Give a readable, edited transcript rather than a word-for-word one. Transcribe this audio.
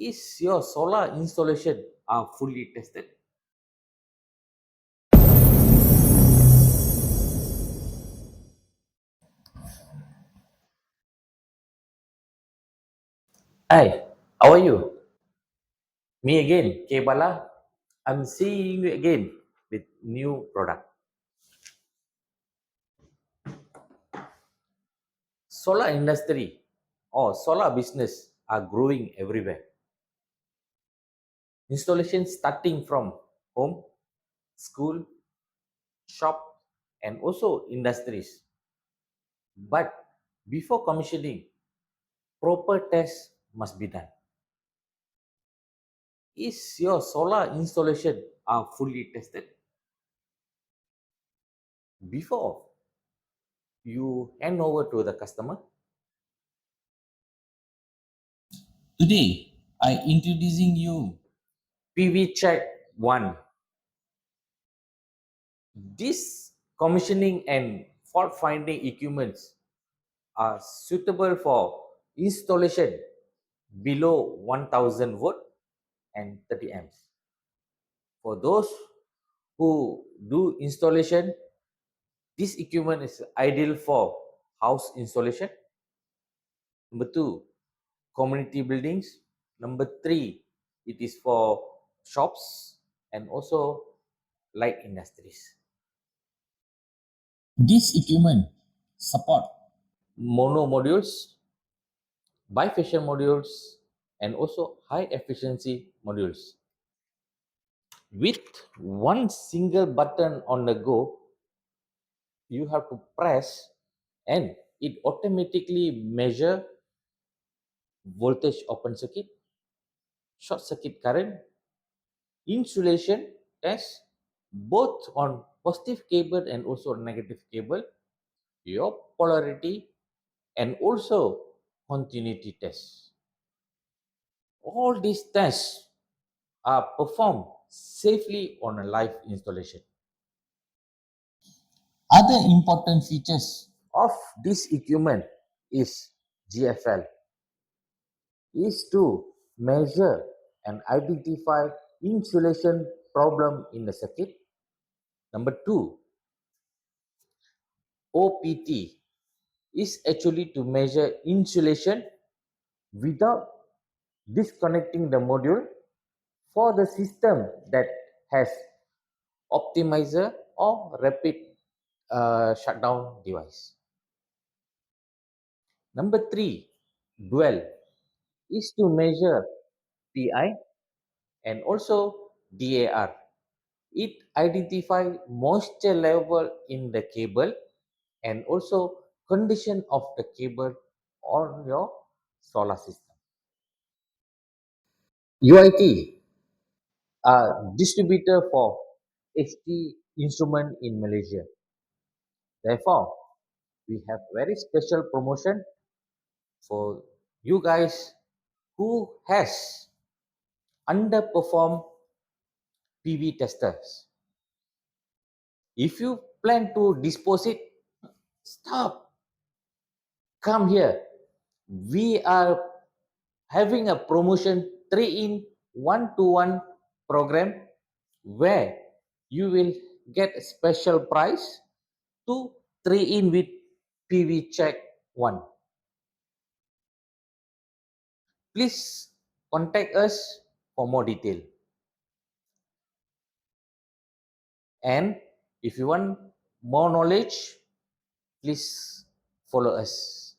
Is your solar installation are fully tested? Hi, how are you? Me again, K Bala. I'm seeing you again with new product. Solar industry or solar business are growing everywhere. Installation starting from home, school, shop, and also industries. But before commissioning, proper tests must be done. Is your solar installation are fully tested? Before you hand over to the customer, Today, I introducing you PV check 1. This commissioning and fault finding equipments are suitable for installation below 1000 volt and 30 amps. For those who do installation, this equipment is ideal for house installation. Number 2, community buildings. Number 3, it is for shops and also light industries. this equipment support Mono modules, bifacial modules, and also high efficiency modules. With one single button on the go, you have to press and it automatically measure voltage open circuit, short circuit current, insulation test, both on positive cable and also negative cable, your polarity, and also continuity test. All these tests are performed safely on a live installation. other important features. Of this equipment is GFL, is to measure and identify insulation problem in the circuit. Number 2, OPT is actually to measure insulation without disconnecting the module for the system that has optimizer or rapid shutdown device. Number 3, dual is to measure PI and also DAR. It identifies moisture level in the cable and also condition of the cable on your solar system. UIT, a distributor for HT instrument in Malaysia. Therefore, we have very special promotion for you guys who has underperformed PV testers. If you plan to dispose it, stop. Come here. We are having a promotion 3 in 1-to-1 program where you will get a special price to 3 in with PV check 1. Please contact us for more detail. And if you want more knowledge, please follow us.